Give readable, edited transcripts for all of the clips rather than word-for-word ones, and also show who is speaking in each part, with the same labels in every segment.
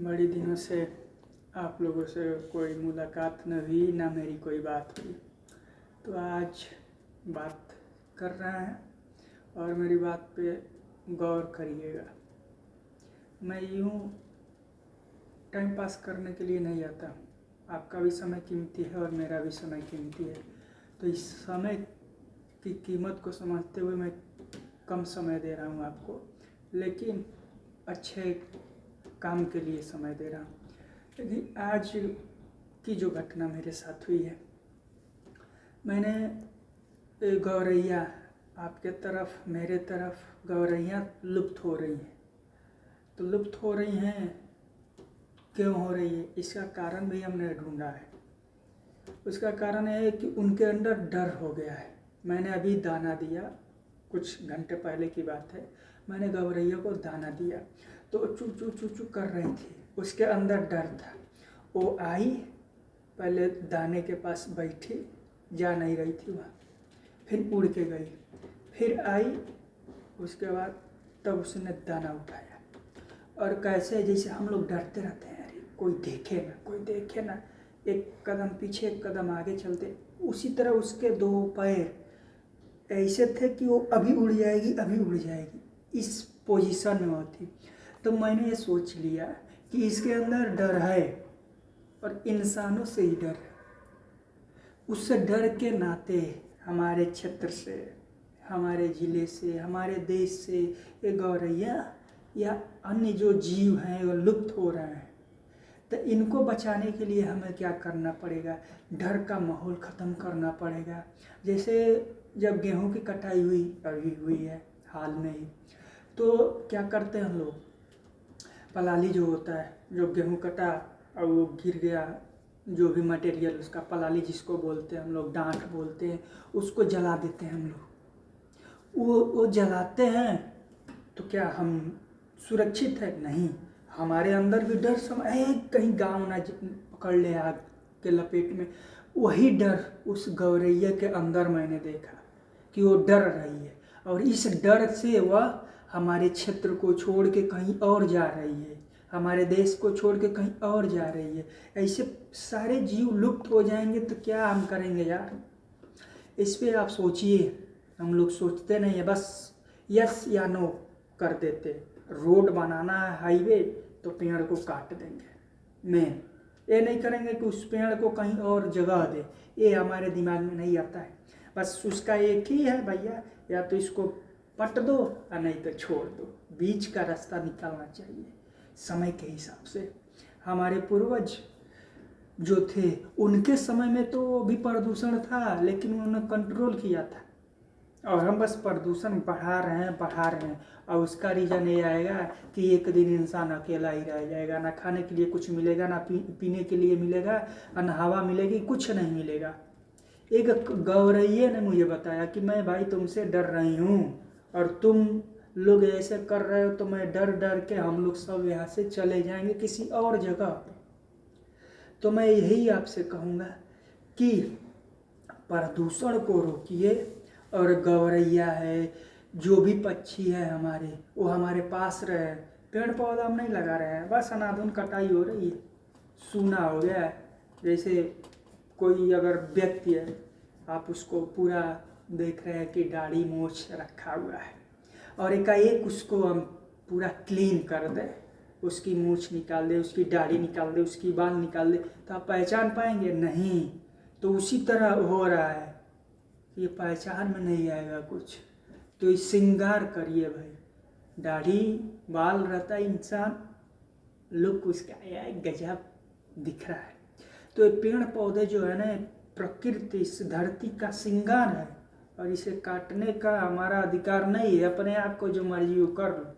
Speaker 1: बड़ी दिनों से आप लोगों से कोई मुलाकात न हुई, ना मेरी कोई बात हुई, तो आज बात कर रहे हैं और मेरी बात पे गौर करिएगा। मैं यूँ टाइम पास करने के लिए नहीं आता हूँ। आपका भी समय कीमती है और मेरा भी समय कीमती है, तो इस समय की कीमत को समझते हुए मैं कम समय दे रहा हूँ आपको, लेकिन अच्छे काम के लिए समय दे रहा हूँ। लेकिन आज की जो घटना मेरे साथ हुई है, मैंने गौरैया, आपके तरफ मेरे तरफ गौरैया लुप्त हो रही हैं। तो लुप्त हो रही हैं, क्यों हो रही है, इसका कारण भी हमने ढूंढा है। उसका कारण है कि उनके अंदर डर हो गया है। मैंने अभी दाना दिया, कुछ घंटे पहले की बात है, मैंने गौरैया को दाना दिया तो चू चू चू चू कर रही थी। उसके अंदर डर था। वो आई, पहले दाने के पास बैठी, जा नहीं रही थी वहाँ, फिर उड़ के गई, फिर आई, उसके बाद तब उसने दाना उठाया। और कैसे, जैसे हम लोग डरते रहते हैं, अरे कोई देखे ना, कोई देखे ना, एक कदम पीछे एक कदम आगे चलते, उसी तरह उसके दो पैर ऐसे थे कि वो अभी उड़ जाएगी, अभी उड़ जाएगी, इस पोजीशन में होती। तो मैंने ये सोच लिया कि इसके अंदर डर है और इंसानों से ही डर है। उससे डर के नाते हमारे क्षेत्र से, हमारे ज़िले से, हमारे देश से ये गौरैया या अन्य जो जीव हैं वो लुप्त हो रहे हैं। तो इनको बचाने के लिए हमें क्या करना पड़ेगा? डर का माहौल ख़त्म करना पड़ेगा। जैसे जब गेहूं की कटाई हुई, अभी हुई है हाल में ही, तो क्या करते हैं हम लोग, पलाली जो होता है, जो गेहूं कटा और वो गिर गया, जो भी मटेरियल उसका, पलाली जिसको बोलते हैं हम लोग, डांठ बोलते हैं, उसको जला देते हैं हम लोग। वो जलाते हैं तो क्या हम सुरक्षित है? नहीं, हमारे अंदर भी डर कहीं गाँव ना पकड़ ले आग के लपेट में। वही डर उस गौरैया के अंदर मैंने देखा कि वो डर रही है, और इस डर से वह हमारे क्षेत्र को छोड़ के कहीं और जा रही है, हमारे देश को छोड़ के कहीं और जा रही है। ऐसे सारे जीव लुप्त हो जाएंगे तो क्या हम करेंगे यार? इस पे आप सोचिए। हम लोग सोचते नहीं है, बस यस या नो कर देते। रोड बनाना है, हाईवे, तो पेड़ को काट देंगे। मेन ये नहीं करेंगे कि उस पेड़ को कहीं और जगह दे, ये हमारे दिमाग में नहीं आता है। बस उसका एक ही है, भैया या तो इसको पट दो या नहीं तो छोड़ दो। बीच का रास्ता निकालना चाहिए समय के हिसाब से। हमारे पूर्वज जो थे, उनके समय में तो भी प्रदूषण था, लेकिन उन्होंने कंट्रोल किया था, और हम बस प्रदूषण बढ़ा रहे हैं। और उसका रीज़न ये आएगा कि एक दिन इंसान अकेला ही रह जाएगा, ना खाने के लिए कुछ मिलेगा, ना पीने के लिए मिलेगा, ना हवा मिलेगी, कुछ नहीं मिलेगा। एक गौरैया ने मुझे बताया कि मैं भाई तुमसे डर रही हूँ और तुम लोग ऐसे कर रहे हो, तो मैं डर डर के हम लोग सब यहाँ से चले जाएंगे किसी और जगह पे। तो मैं यही आपसे कहूँगा कि प्रदूषण को रोकिए, और गौरैया है, जो भी पक्षी है हमारे, वो हमारे पास रहे। पेड़ पौधा हम नहीं लगा रहे हैं, बस अनाधुन कटाई हो रही है, सूना हो गया है। जैसे कोई अगर व्यक्ति है, आप उसको पूरा देख रहे हैं कि दाढ़ी मूछ रखा हुआ है, और एकाएक उसको हम पूरा क्लीन कर दें, उसकी मूछ निकाल दे, उसकी दाढ़ी निकाल दे, उसकी बाल निकाल दे, तो आप पहचान पाएंगे? नहीं। तो उसी तरह हो रहा है, ये पहचान में नहीं आएगा कुछ। तो ये श्रृंगार करिए भाई, दाढ़ी बाल रहता है इंसान, लुक उसका गजब दिख रहा है। तो ये पेड़ पौधे जो है ना, प्रकृति इस धरती का श्रृंगार है, और इसे काटने का हमारा अधिकार नहीं है। अपने आप को जो मर्जी वो कर लो,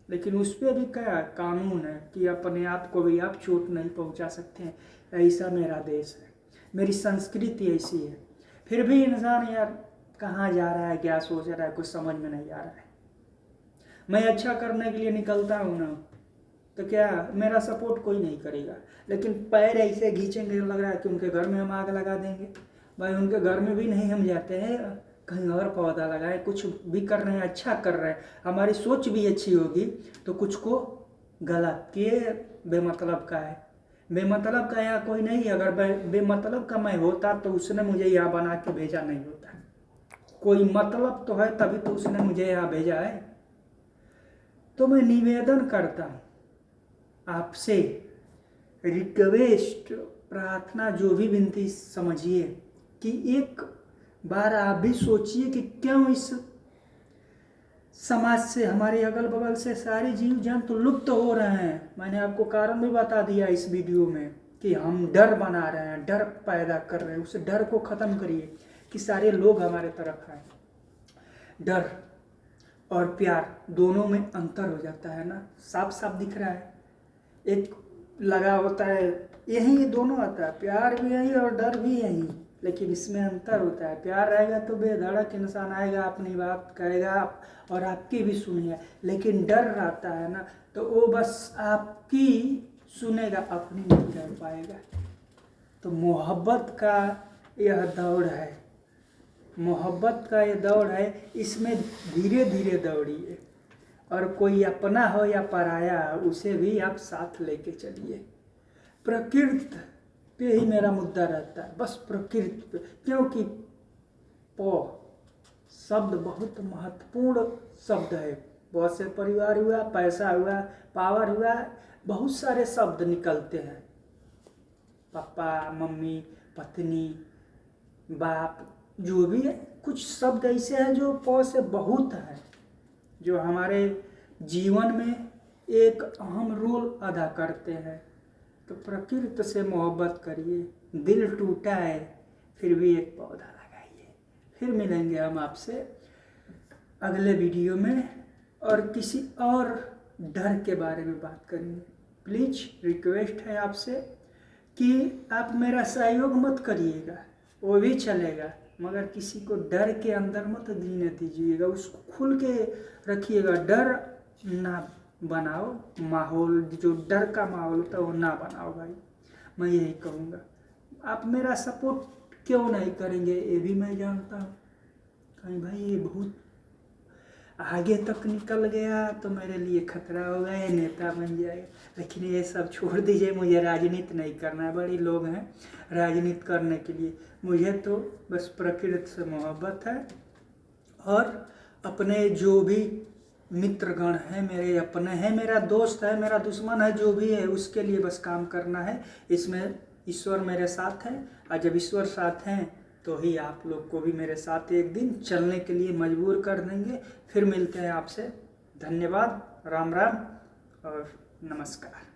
Speaker 1: लेकिन उस पर भी क्या कानून है कि अपने आप को भी आप चोट नहीं पहुंचा सकते हैं। ऐसा मेरा देश है, मेरी संस्कृति ऐसी है। फिर भी इंसान यार कहाँ जा रहा है, क्या सोच रहा है, कुछ समझ में नहीं आ रहा है। मैं अच्छा करने के लिए निकलता हूँ ना, तो क्या मेरा सपोर्ट कोई नहीं करेगा, लेकिन पैर ऐसे खींचेंगे, लग रहा है कि उनके घर में हम आग लगा देंगे। भाई उनके घर में भी नहीं हम जाते हैं, कहीं और पौधा लगाए, कुछ भी कर रहे हैं, अच्छा कर रहे हैं, हमारी सोच भी अच्छी होगी तो कुछ को गलत, ये बेमतलब का है। बेमतलब का यहाँ कोई नहीं है। अगर बेमतलब का मैं होता तो उसने मुझे यहाँ बना के भेजा नहीं होता। कोई मतलब तो है तभी तो उसने मुझे यहाँ भेजा है। तो मैं निवेदन करता हूँ आपसे, रिक्वेस्ट, प्रार्थना, जो भी विनती समझिए, कि एक बार आप भी सोचिए कि क्यों इस समाज से, हमारे अगल बगल से सारे जीव जंतु लुप्त हो रहे हैं। मैंने आपको कारण भी बता दिया इस वीडियो में कि हम डर बना रहे हैं, डर पैदा कर रहे हैं। उस डर को ख़त्म करिए कि सारे लोग हमारे तरफ आए। डर और प्यार दोनों में अंतर हो जाता है ना, साफ साफ दिख रहा है। एक लगा होता है, यही दोनों आता है, प्यार भी यही और डर भी यही, लेकिन इसमें अंतर होता है। प्यार रहेगा तो बेधड़क इंसान आएगा, अपनी बात कहेगा और आपकी भी सुनिए। लेकिन डर रहता है ना, तो वो बस आपकी सुनेगा, अपनी नहीं कर पाएगा। तो मोहब्बत का यह दौड़ है, मोहब्बत का ये दौड़ है। इसमें धीरे धीरे दौड़िए, और कोई अपना हो या पराया, उसे भी आप साथ लेके चलिए। प्रकृति पे ही मेरा मुद्दा रहता है, बस प्रकृति पे, क्योंकि शब्द बहुत महत्वपूर्ण शब्द है। बहुत से परिवार हुआ, पैसा हुआ, पावर हुआ, बहुत सारे शब्द निकलते हैं। पापा, मम्मी, पत्नी, बाप, जो भी है, कुछ शब्द ऐसे हैं जो से बहुत है, जो हमारे जीवन में एक अहम रोल अदा करते हैं। तो प्रकृति से मोहब्बत करिए। दिल टूटा है फिर भी एक पौधा लगाइए। फिर मिलेंगे हम आपसे अगले वीडियो में, और किसी और डर के बारे में बात करेंगे। प्लीज़ रिक्वेस्ट है आपसे कि आप मेरा सहयोग मत करिएगा, वो भी चलेगा, मगर किसी को डर के अंदर मत जीने दीजिएगा, उसको खुल के रखिएगा। डर ना बनाओ, माहौल जो डर का माहौल होता है वो ना बनाओ भाई, मैं यही कहूँगा। आप मेरा सपोर्ट क्यों नहीं करेंगे ये भी मैं जानता हूँ। कहीं भाई ये बहुत आगे तक निकल गया तो मेरे लिए खतरा होगा, ये नेता बन जाएगा। लेकिन ये सब छोड़ दीजिए, मुझे राजनीति नहीं करना है। बड़ी लोग हैं राजनीति करने के लिए, मुझे तो बस प्रकृति से मोहब्बत है, और अपने जो भी मित्रगण हैं, मेरे अपने हैं, मेरा दोस्त है, मेरा दुश्मन है, जो भी है उसके लिए बस काम करना है। इसमें ईश्वर मेरे साथ है, और जब ईश्वर साथ हैं तो ही आप लोग को भी मेरे साथ एक दिन चलने के लिए मजबूर कर देंगे। फिर मिलते हैं आपसे। धन्यवाद, राम राम और नमस्कार।